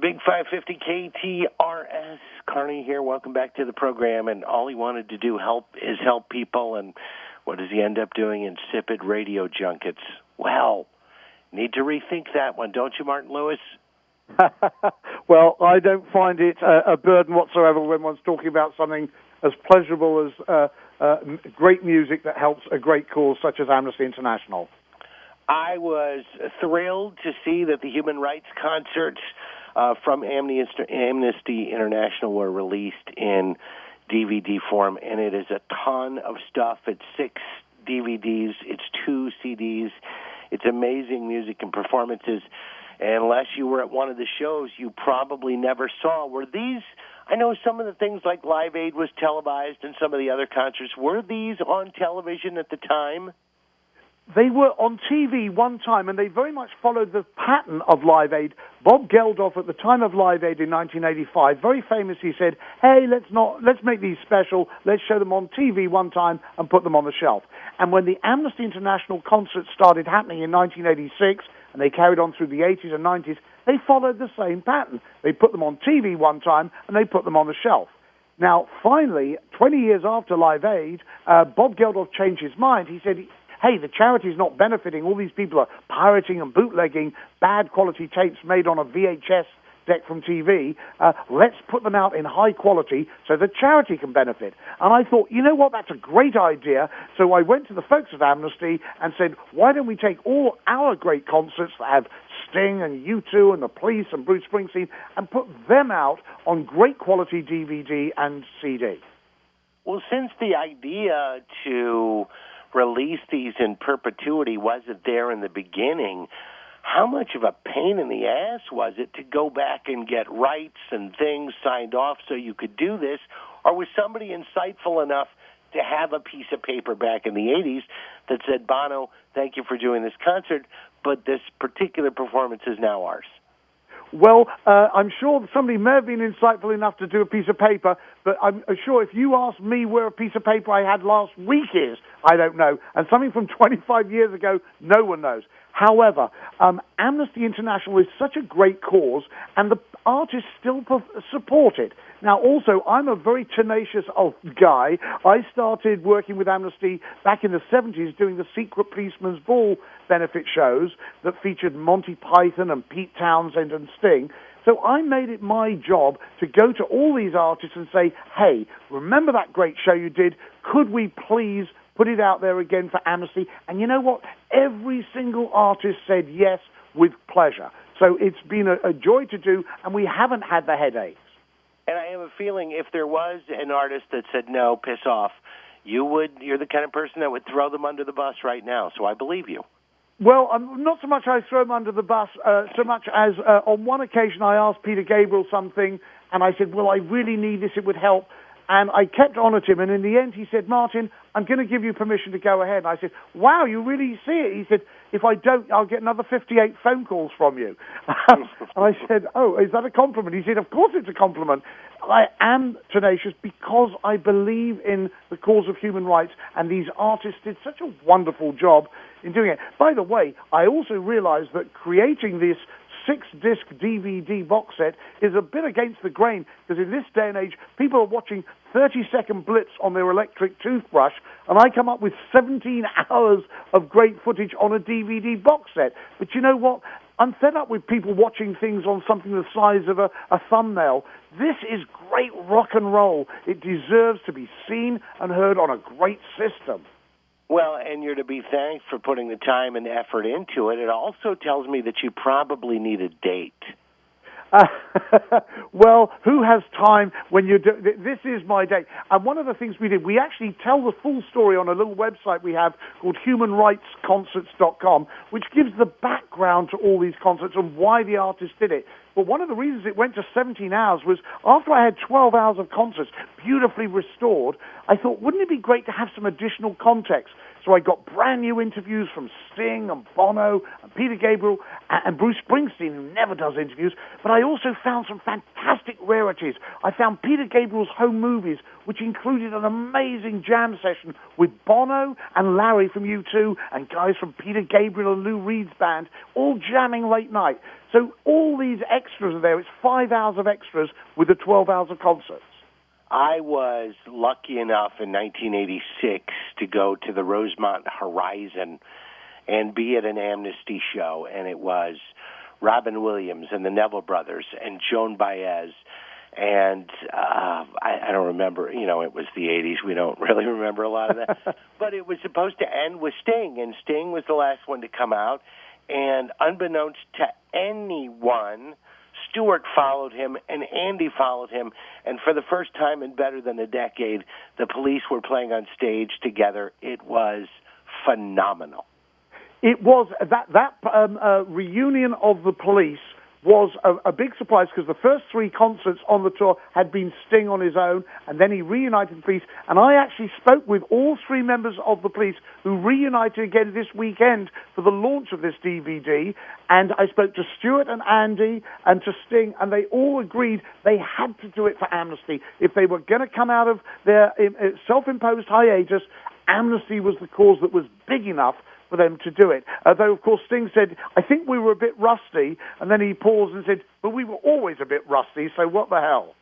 Big 550 KTRS, Carney here. Welcome back to the program. And all he wanted to do is help people. And what does he end up doing? Insipid radio junkets. Well, need to rethink that one, don't you, Martin Lewis? Well, I don't find it a burden whatsoever when one's talking about something as pleasurable as great music that helps a great cause such as Amnesty International. I was thrilled to see that the human rights concerts from Amnesty International were released in DVD form, and it is a ton of stuff. It's 6 DVDs, it's 2 CDs. It's amazing music and performances. And unless you were at one of the shows, you probably never saw. Were these, I know some of the things like Live Aid was televised and some of the other concerts, were these on television at the time? They were on TV one time, and they very much followed the pattern of Live Aid. Bob Geldof, at the time of Live Aid in 1985, very famously said, hey, let's make these special, let's show them on TV one time and put them on the shelf. And when the Amnesty International concerts started happening in 1986, and they carried on through the 80s and 90s, they followed the same pattern. They put them on TV one time, and they put them on the shelf. Now, finally, 20 years after Live Aid, Bob Geldof changed his mind. He said, hey, the charity's not benefiting. All these people are pirating and bootlegging bad quality tapes made on a VHS deck from TV. Let's put them out in high quality so the charity can benefit. And I thought, you know what, that's a great idea. So I went to the folks at Amnesty and said, why don't we take all our great concerts that have Sting and U2 and the Police and Bruce Springsteen and put them out on great quality DVD and CD. Well, since the idea to release these in perpetuity wasn't there in the beginning, how much of a pain in the ass was it to go back and get rights and things signed off so you could do this? Or was somebody insightful enough to have a piece of paper back in the 80s that said, Bono, thank you for doing this concert, but this particular performance is now ours? Well, I'm sure somebody may have been insightful enough to do a piece of paper, but I'm sure if you ask me where a piece of paper I had last week is, I don't know. And something from 25 years ago, no one knows. However, Amnesty International is such a great cause, and the artists still support it. Now, also, I'm a very tenacious old guy. I started working with Amnesty back in the 70s doing the Secret Policeman's Ball benefit shows that featured Monty Python and Pete Townsend and Sting. So I made it my job to go to all these artists and say, hey, remember that great show you did? Could we please put it out there again for Amnesty? And you know what? Every single artist said yes with pleasure. So it's been a joy to do, and we haven't had the headaches. And I have a feeling if there was an artist that said, no, piss off, you're the kind of person that would throw them under the bus right now. So I believe you. Well, not so much I throw them under the bus, so much as on one occasion I asked Peter Gabriel something, and I said, well, I really need this, it would help. And I kept on at him, and in the end he said, Martin, I'm going to give you permission to go ahead. And I said, wow, you really see it? He said, if I don't, I'll get another 58 phone calls from you. And I said, oh, is that a compliment? He said, of course it's a compliment. I am tenacious because I believe in the cause of human rights, and these artists did such a wonderful job in doing it. By the way, I also realized that creating this 6-disc DVD box set is a bit against the grain, because in this day and age, people are watching 30-second blips on their electric toothbrush, and I come up with 17 hours of great footage on a DVD box set. But you know what? I'm fed up with people watching things on something the size of a thumbnail. This is great rock and roll. It deserves to be seen and heard on a great system. Well, and you're to be thanked for putting the time and effort into it. It also tells me that you probably need a date. Well, who has time when you do? This is my date. And one of the things we did, we actually tell the full story on a little website we have called humanrightsconcerts.com, which gives the background to all these concerts and why the artist did it. But one of the reasons it went to 17 hours was after I had 12 hours of concerts beautifully restored, I thought, wouldn't it be great to have some additional context? So I got brand new interviews from Sting and Bono and Peter Gabriel and Bruce Springsteen, who never does interviews. But I also found some fantastic rarities. I found Peter Gabriel's home movies, which included an amazing jam session with Bono and Larry from U2 and guys from Peter Gabriel and Lou Reed's band, all jamming late night. So all these extras are there. It's 5 hours of extras with the 12 hours of concerts. I was lucky enough in 1986 to go to the Rosemont Horizon and be at an Amnesty show, and it was Robin Williams and the Neville Brothers and Joan Baez, and I don't remember, it was the 80s. We don't really remember a lot of that. But it was supposed to end with Sting, and Sting was the last one to come out, and unbeknownst to anyone, Stewart followed him, and Andy followed him, and for the first time in better than a decade, the Police were playing on stage together. It was phenomenal. It was that reunion of the Police was a big surprise, because the first 3 concerts on the tour had been Sting on his own, and then he reunited the Police. And I actually spoke with all 3 members of the Police who reunited again this weekend for the launch of this DVD. And I spoke to Stewart and Andy and to Sting, and they all agreed they had to do it for Amnesty. If they were going to come out of their self-imposed hiatus, Amnesty was the cause that was big enough for them to do it. Though, of course, Sting said, I think we were a bit rusty, and then he paused and said, but we were always a bit rusty, so what the hell?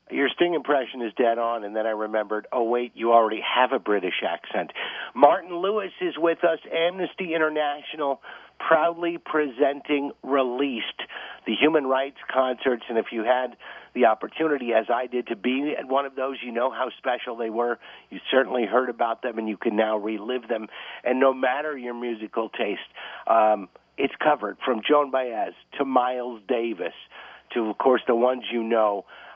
Your Sting impression is dead on, and then I remembered, oh, wait, you already have a British accent. Martin Lewis is with us, Amnesty International, proudly presenting Released, the human rights concerts, and if you had the opportunity, as I did, to be at one of those, you know how special they were. You certainly heard about them, and you can now relive them. And no matter your musical taste, it's covered from Joan Baez to Miles Davis to, of course, the ones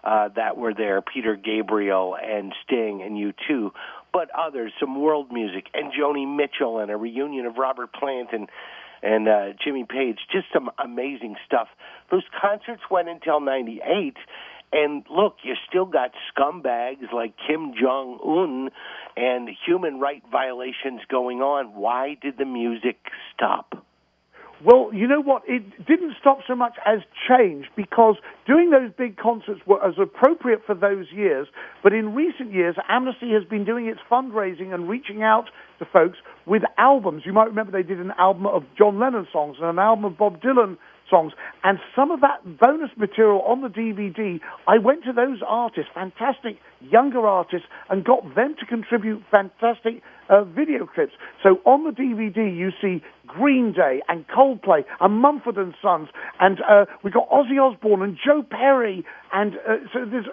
that were there, Peter Gabriel and Sting and U2, but others, some world music, and Joni Mitchell, and a reunion of Robert Plant and Jimmy Page, just some amazing stuff. Those concerts went until 98, and look, you still got scumbags like Kim Jong-un and human rights violations going on. Why did the music stop? Well, you know what? It didn't stop so much as change, because doing those big concerts were as appropriate for those years. But in recent years, Amnesty has been doing its fundraising and reaching out to folks with albums. You might remember they did an album of John Lennon songs and an album of Bob Dylan songs. And some of that bonus material on the DVD, I went to those artists, fantastic younger artists, and got them to contribute fantastic video clips. So on the DVD, you see Green Day and Coldplay and Mumford & Sons, and we got Ozzy Osbourne and Joe Perry, and so there's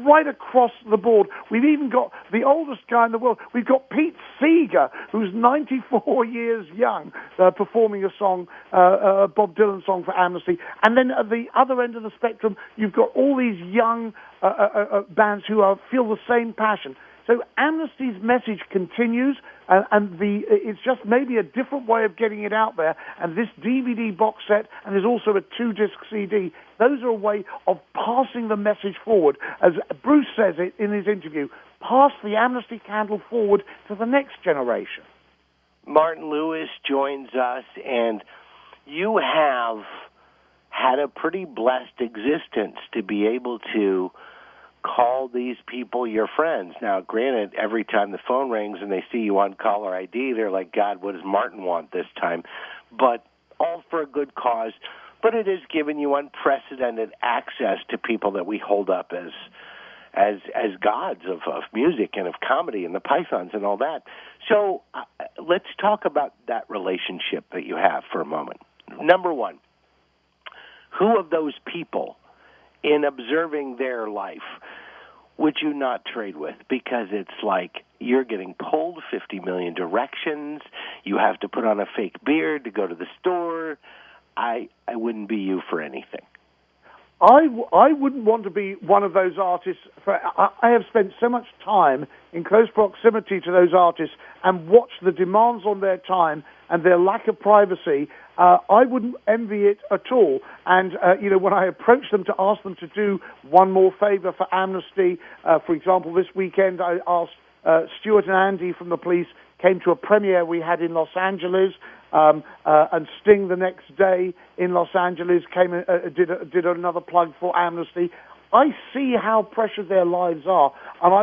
right across the board. We've even got the oldest guy in the world. We've got Pete Seeger, who's 94 years young, performing a song, a Bob Dylan song for Amnesty. And then at the other end of the spectrum, you've got all these young bands who feel the same passion. So Amnesty's message continues, and it's just maybe a different way of getting it out there. And this DVD box set, and there's also a 2-disc CD, those are a way of passing the message forward. As Bruce says it in his interview, pass the Amnesty candle forward to the next generation. Martin Lewis joins us, and you have had a pretty blessed existence to be able to call these people your friends. Now, granted, every time the phone rings and they see you on caller ID, they're like, God, what does Martin want this time? But all for a good cause. But it has given you unprecedented access to people that we hold up as gods of music and of comedy and the Pythons and all that. So let's talk about that relationship that you have for a moment. Number one, who of those people, in observing their life, would you not trade with? Because it's like you're getting pulled 50 million directions. You have to put on a fake beard to go to the store. I wouldn't be you for anything. I wouldn't want to be one of those artists. I have spent so much time in close proximity to those artists and watched the demands on their time and their lack of privacy. I wouldn't envy it at all. And, when I approached them to ask them to do one more favor for Amnesty, for example, this weekend I asked Stewart and Andy from the Police came to a premiere we had in Los Angeles, and Sting the next day in Los Angeles came did another plug for Amnesty. I see how precious their lives are, and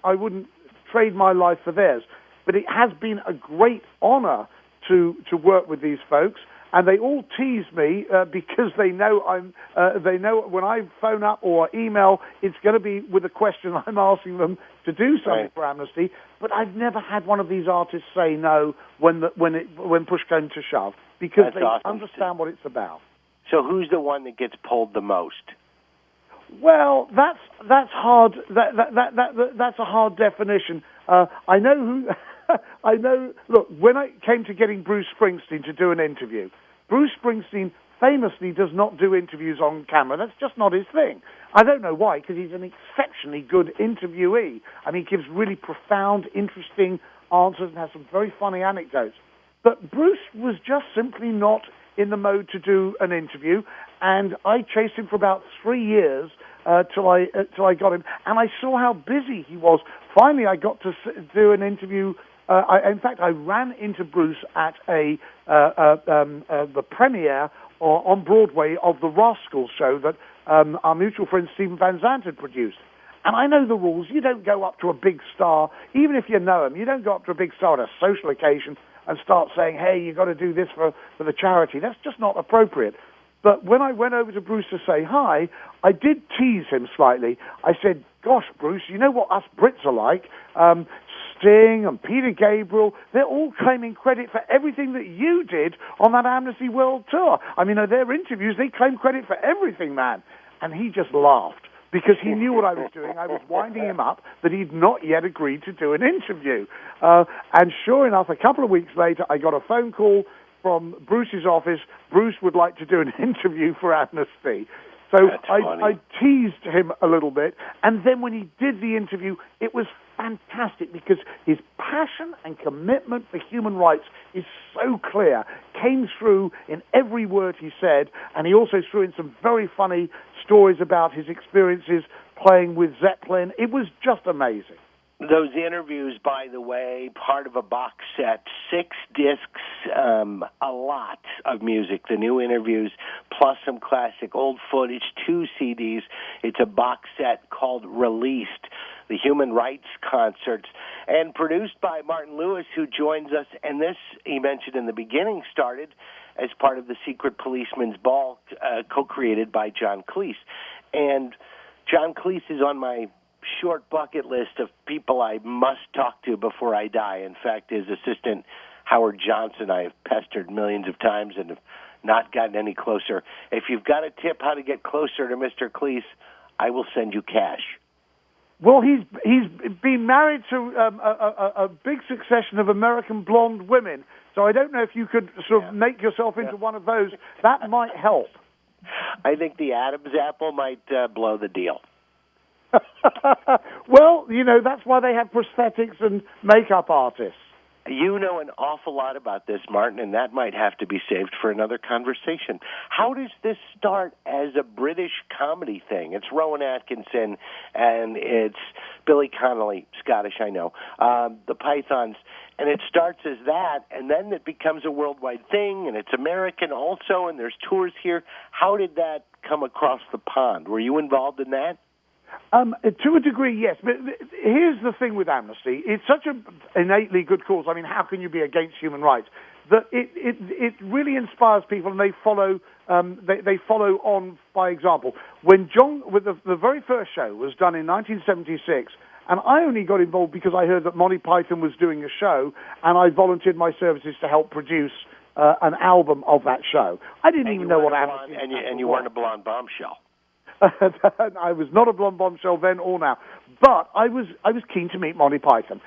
I wouldn't trade my life for theirs. But it has been a great honor to work with these folks, and they all tease me because they know they know when I phone up or email, it's going to be with a question I'm asking them to do something for Amnesty. But I've never had one of these artists say no when push came to shove, because they understand what it's about. So who's the one that gets pulled the most? Well, that's hard. That's a hard definition. I know who. I know. Look, when I came to getting Bruce Springsteen to do an interview, Bruce Springsteen famously does not do interviews on camera. That's just not his thing. I don't know why, because he's an exceptionally good interviewee. I mean, he gives really profound, interesting answers and has some very funny anecdotes. But Bruce was just simply not in the mode to do an interview, and I chased him for about 3 years till I got him, and I saw how busy he was. Finally, I got to do an interview. In fact, I ran into Bruce at the premiere on Broadway of the Rascals show that our mutual friend Stephen Van Zandt had produced. And I know the rules. You don't go up to a big star, even if you know him. You don't go up to a big star at a social occasion and start saying, hey, you've got to do this for the charity. That's just not appropriate. But when I went over to Bruce to say hi, I did tease him slightly. I said, gosh, Bruce, you know what us Brits are like? Sting and Peter Gabriel, they're all claiming credit for everything that you did on that Amnesty World Tour. I mean, in their interviews, they claim credit for everything, man. And he just laughed, because he knew what I was doing. I was winding him up that he'd not yet agreed to do an interview. And sure enough, a couple of weeks later, I got a phone call from Bruce's office. Bruce would like to do an interview for Amnesty. So I teased him a little bit. And then when he did the interview, it was fantastic, because his passion and commitment for human rights is so clear, came through in every word he said, and he also threw in some very funny stories about his experiences playing with Zeppelin. It was just amazing. Those interviews, by the way, part of a box set, 6 discs, a lot of music, the new interviews, plus some classic old footage, 2 CDs. It's a box set called Released, the Human Rights Concerts, and produced by Martin Lewis, who joins us. And this, he mentioned in the beginning, started as part of the Secret Policeman's Ball, co-created by John Cleese. And John Cleese is on my short bucket list of people I must talk to before I die. In fact, his assistant, Howard Johnson, I have pestered millions of times and have not gotten any closer. If you've got a tip how to get closer to Mr. Cleese, I will send you cash. Well, he's been married to a big succession of American blonde women, so I don't know if you could sort of make yourself into one of those. That might help. I think the Adam's apple might blow the deal. Well, you know, that's why they have prosthetics and makeup artists. You know an awful lot about this, Martin, and that might have to be saved for another conversation. How does this start as a British comedy thing? It's Rowan Atkinson, and it's Billy Connolly, Scottish, I know, the Pythons, and it starts as that, and then it becomes a worldwide thing, and it's American also, and there's tours here. How did that come across the pond? Were you involved in that? To a degree, yes. But here's the thing with Amnesty. It's such an innately good cause. I mean, how can you be against human rights? That it really inspires people, and they follow on by example. When the very first show was done in 1976, and I only got involved because I heard that Monty Python was doing a show, and I volunteered my services to help produce an album of that show. I didn't even know what Amnesty was. And you weren't a blonde bombshell. I was not a blonde bombshell then or now, but I was keen to meet Monty Python.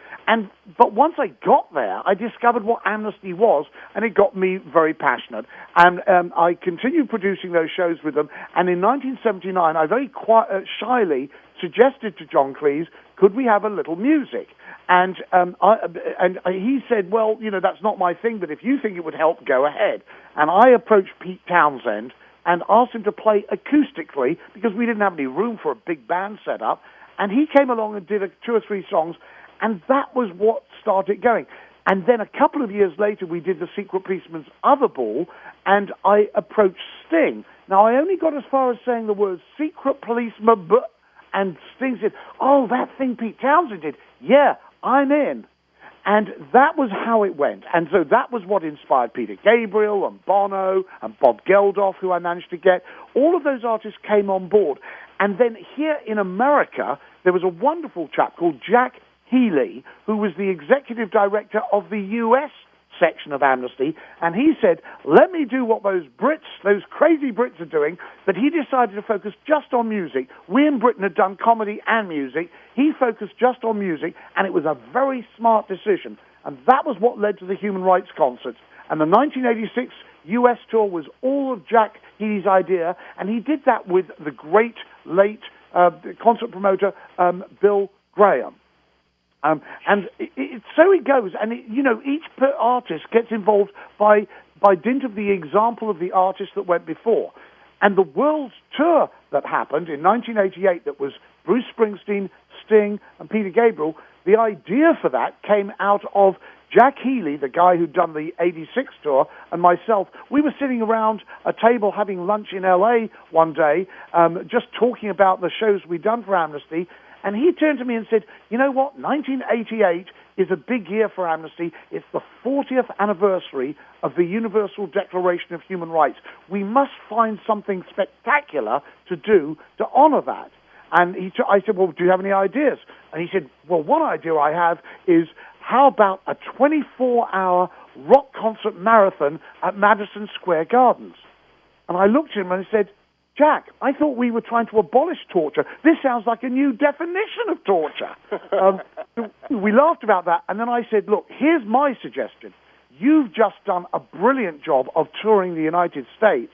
But once I got there, I discovered what Amnesty was, and it got me very passionate. And I continued producing those shows with them. And in 1979, I very shyly suggested to John Cleese, could we have a little music? And he said, well, you know, that's not my thing, but if you think it would help, go ahead. And I approached Pete Townsend and asked him to play acoustically, because we didn't have any room for a big band setup. And he came along and did 2 or 3 songs, and that was what started going. And then a couple of years later, we did the Secret Policeman's Other Ball, and I approached Sting. Now, I only got as far as saying the words Secret Policeman, and Sting said, oh, that thing Pete Townsend did. Yeah, I'm in. And that was how it went. And so that was what inspired Peter Gabriel and Bono and Bob Geldof, who I managed to get. All of those artists came on board. And then here in America, there was a wonderful chap called Jack Healy, who was the executive director of the U.S. section of Amnesty, and he said, let me do what those crazy Brits are doing, but he decided to focus just on music. We in Britain had done comedy and music. He focused just on music, and it was a very smart decision. And that was what led to the Human Rights Concerts. And the 1986 U.S. tour was all of Jack Healy's idea, and he did that with the great late concert promoter Bill Graham. And so it goes, and each artist gets involved by dint of the example of the artist that went before. And the world tour that happened in 1988, that was Bruce Springsteen, Sting, and Peter Gabriel, the idea for that came out of Jack Healy, the guy who'd done the 86 tour, and myself. We were sitting around a table having lunch in L.A. one day, just talking about the shows we'd done for Amnesty. And he turned to me and said, you know what, 1988 is a big year for Amnesty. It's the 40th anniversary of the Universal Declaration of Human Rights. We must find something spectacular to do to honor that. And I said, well, do you have any ideas? And he said, well, one idea I have is, how about a 24-hour rock concert marathon at Madison Square Gardens? And I looked at him and I said, Jack, I thought we were trying to abolish torture. This sounds like a new definition of torture. We laughed about that, and then I said, look, here's my suggestion. You've just done a brilliant job of touring the United States.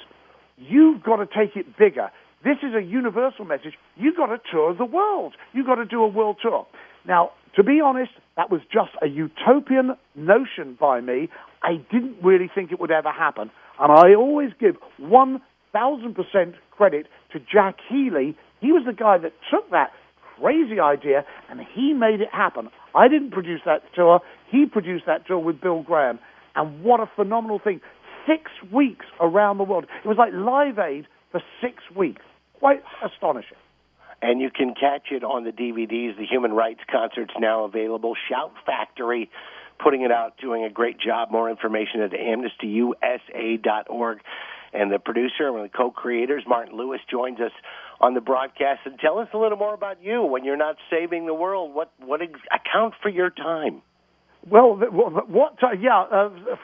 You've got to take it bigger. This is a universal message. You've got to tour the world. You've got to do a world tour. Now, to be honest, that was just a utopian notion by me. I didn't really think it would ever happen, and I always give 1,000% credit to Jack Healy. He was the guy that took that crazy idea and he made it happen. I didn't produce that tour. He produced that tour with Bill Graham. And what a phenomenal thing. 6 weeks around the world. It was like Live Aid for 6 weeks. Quite astonishing. And you can catch it on the DVDs. The Human Rights Concert's now available. Shout Factory putting it out, doing a great job. More information at amnestyusa.org. And the producer and one of the co-creators, Martin Lewis, joins us on the broadcast. And tell us a little more about you. When you're not saving the world, what account for your time? Well,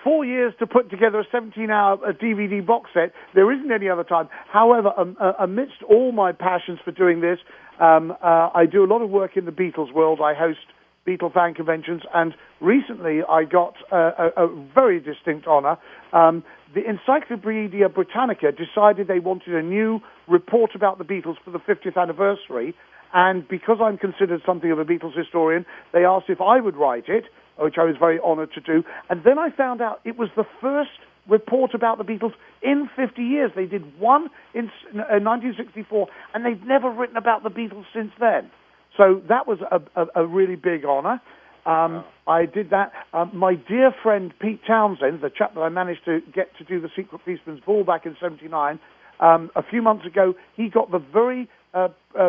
4 years to put together a 17-hour DVD box set. There isn't any other time. However, amidst all my passions for doing this, I do a lot of work in the Beatles world. I host Beatle fan conventions, and recently I got a very distinct honor. The Encyclopedia Britannica decided they wanted a new report about the Beatles for the 50th anniversary, and because I'm considered something of a Beatles historian, they asked if I would write it, which I was very honored to do. And then I found out it was the first report about the Beatles in 50 years. They did one in 1964, and they've never written about the Beatles since then. So that was a really big honor. I did that. My dear friend Pete Townsend, the chap that I managed to get to do the Secret Policeman's Ball back in '79, a few months ago, he got the very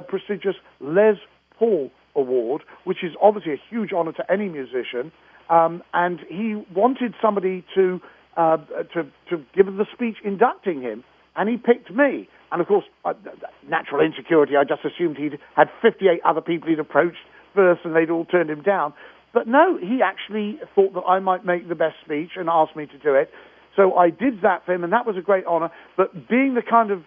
prestigious Les Paul Award, which is obviously a huge honor to any musician. And he wanted somebody to give him the speech inducting him, and he picked me. And of course, natural insecurity, I just assumed he'd had 58 other people he'd approached first, and they'd all turned him down. But no, he actually thought that I might make the best speech and asked me to do it. So I did that for him, and that was a great honor. But being the kind of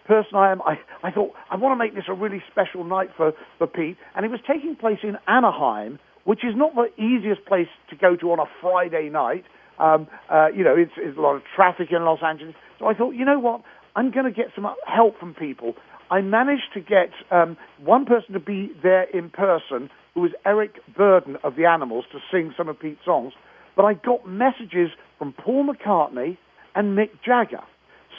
person I am, I thought, I want to make this a really special night for Pete. And it was taking place in Anaheim, which is not the easiest place to go to on a Friday night. It's a lot of traffic in Los Angeles. So I thought, you know what? I'm going to get some help from people. I managed to get one person to be there in person, who was Eric Burden of the Animals, to sing some of Pete's songs. But I got messages from Paul McCartney and Mick Jagger.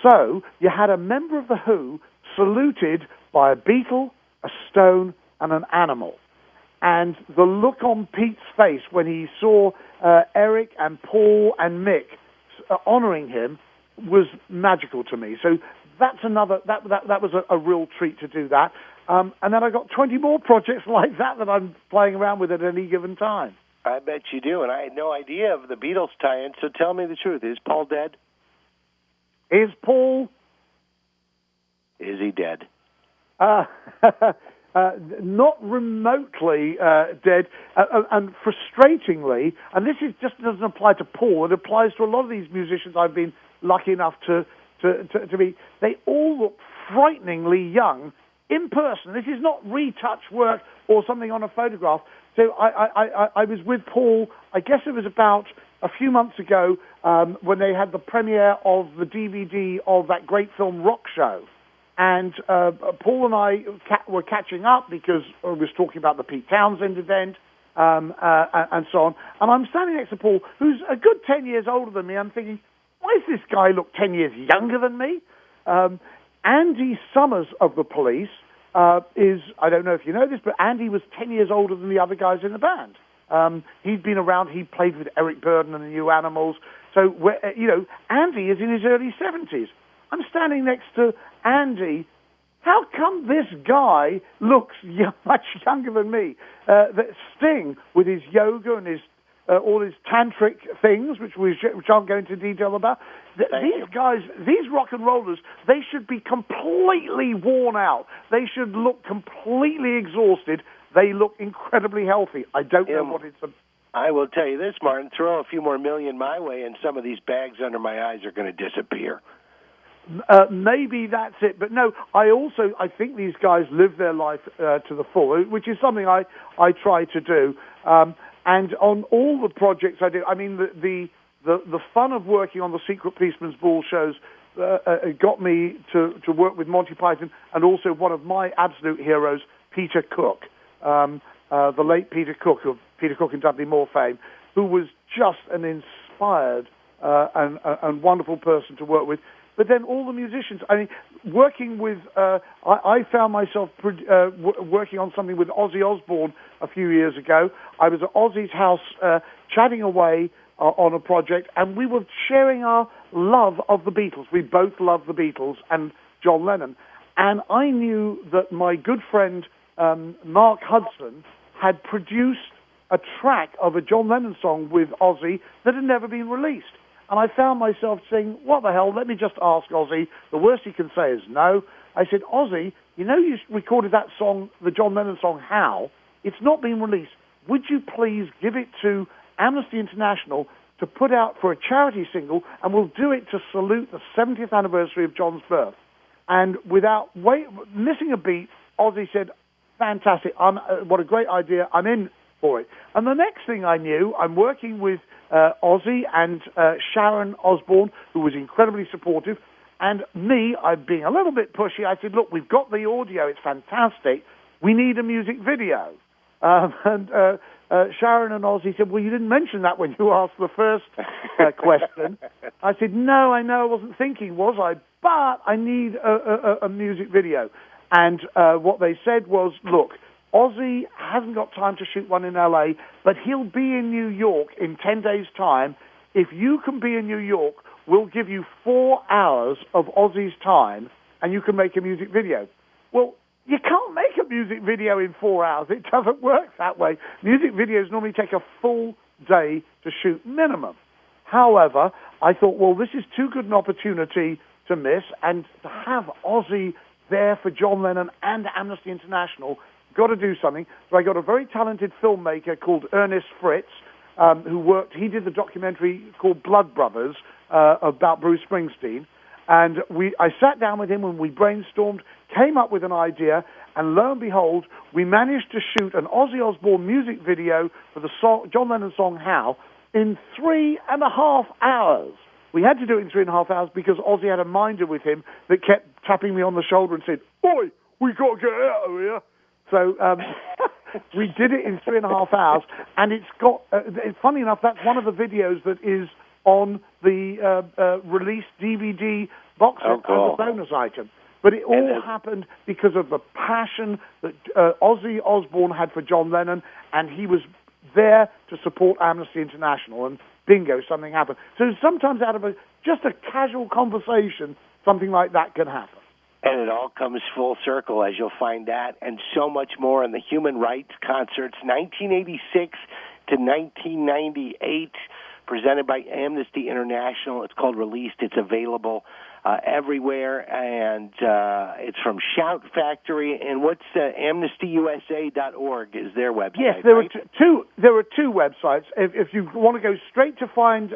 So you had a member of The Who saluted by a Beatle, a Stone, and an Animal. And the look on Pete's face when he saw Eric and Paul and Mick honoring him was magical to me. So that's another, that was a real treat to do that. And then I got 20 more projects like that I'm playing around with at any given time. I bet you do, and I had no idea of the Beatles tie-in, so tell me the truth. Is Paul dead? Is Paul... Is he dead? Not remotely dead, and frustratingly, and this just doesn't apply to Paul, it applies to a lot of these musicians I've been lucky enough to meet. They all look frighteningly young in person. This is not retouch work or something on a photograph. So I was with Paul, I guess it was about a few months ago, when they had the premiere of the DVD of that great film Rock Show. And Paul and I were catching up because I was talking about the Pete Townsend event and so on. And I'm standing next to Paul, who's a good 10 years older than me. I'm thinking, why does this guy look 10 years younger than me? Andy Summers of the Police is, I don't know if you know this, but Andy was 10 years older than the other guys in the band. He'd been around, he played with Eric Burdon and the New Animals. So, Andy is in his early 70s. I'm standing next to Andy. How come this guy looks much younger than me? That Sting, with his yoga and his all his tantric things, which I'll go into detail about. These guys, these rock and rollers, they should be completely worn out. They should look completely exhausted. They look incredibly healthy. I don't know what it's I will tell you this, Martin. Throw a few more million my way, and some of these bags under my eyes are going to disappear. Maybe that's it, but no. I think these guys live their life to the full, which is something I try to do. And on all the projects I do, I mean, the fun of working on the Secret Policeman's Ball shows got me to work with Monty Python, and also one of my absolute heroes, Peter Cook, the late Peter Cook of Peter Cook and Dudley Moore fame, who was just an inspired and wonderful person to work with. But then all the musicians, I mean, working with, I found myself working on something with Ozzy Osbourne a few years ago. I was at Ozzy's house chatting away on a project, and we were sharing our love of the Beatles. We both love the Beatles and John Lennon. And I knew that my good friend Mark Hudson had produced a track of a John Lennon song with Ozzy that had never been released. And I found myself saying, what the hell, let me just ask Ozzy. The worst he can say is no. I said, Ozzy, you know you recorded that song, the John Lennon song, How? It's not been released. Would you please give it to Amnesty International to put out for a charity single, and we'll do it to salute the 70th anniversary of John's birth? And without missing a beat, Ozzy said, fantastic, what a great idea, I'm in for it. And the next thing I knew, I'm working with Ozzy and Sharon Osbourne, who was incredibly supportive, and me, I'm being a little bit pushy. I said, look, we've got the audio, it's fantastic, we need a music video. And Sharon and Ozzy said, well, you didn't mention that when you asked the first question. I said, no, I know, I wasn't thinking, was I? But I need a music video. And what they said was, look, Ozzy hasn't got time to shoot one in L.A., but he'll be in New York in 10 days' time. If you can be in New York, we'll give you 4 hours of Ozzy's time, and you can make a music video. Well, you can't make a music video in 4 hours. It doesn't work that way. Music videos normally take a full day to shoot minimum. However, I thought, well, this is too good an opportunity to miss, and to have Ozzy there for John Lennon and Amnesty International, got to do something. So I got a very talented filmmaker called Ernest Fritz, he did the documentary called Blood Brothers about Bruce Springsteen. And I sat down with him and we brainstormed, came up with an idea, and lo and behold, we managed to shoot an Ozzy Osbourne music video for the John Lennon song How in 3.5 hours. We had to do it in 3.5 hours because Ozzy had a minder with him that kept tapping me on the shoulder and said, "Oi, we got to get out of here." So we did it in 3.5 hours, and it's got. Funny enough, that's one of the videos that is on the released DVD box set as a bonus item. But it all happened because of the passion that Ozzy Osbourne had for John Lennon, and he was there to support Amnesty International, and bingo, something happened. So sometimes out of just a casual conversation, something like that can happen. And it all comes full circle, as you'll find that, and so much more in the Human Rights Concerts 1986 to 1998, presented by Amnesty International. It's called Released. It's available everywhere, and it's from Shout Factory. And what's AmnestyUSA.org is their website? Yes, there right? are two. There are two websites. If you want to go straight to find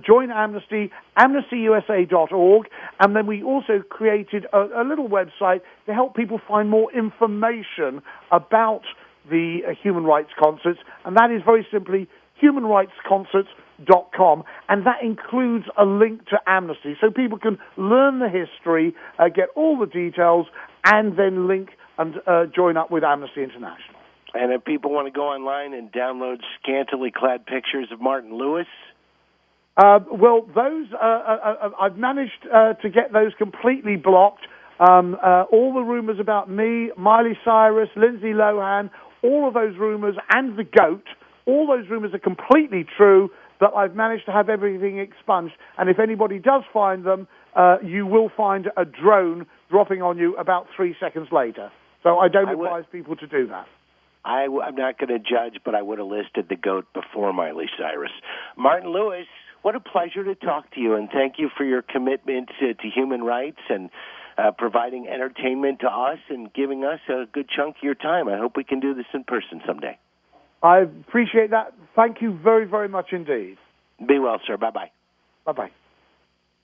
Join Amnesty, AmnestyUSA.org, and then we also created a little website to help people find more information about the human rights concerts, and that is very simply humanrightsconcerts.com, and that includes a link to Amnesty, so people can learn the history, get all the details, and then link and join up with Amnesty International. And if people want to go online and download scantily clad pictures of Martin Lewis? Well, those I've managed to get those completely blocked. All the rumors about me, Miley Cyrus, Lindsay Lohan, all of those rumors, and the GOAT, all those rumors are completely true, but I've managed to have everything expunged. And if anybody does find them, you will find a drone dropping on you about 3 seconds later. So I don't advise people to do that. I'm not going to judge, but I would have listed the GOAT before Miley Cyrus. Martin Lewis, what a pleasure to talk to you, and thank you for your commitment to human rights and providing entertainment to us and giving us a good chunk of your time. I hope we can do this in person someday. I appreciate that. Thank you very, very much indeed. Be well, sir. Bye-bye. Bye-bye.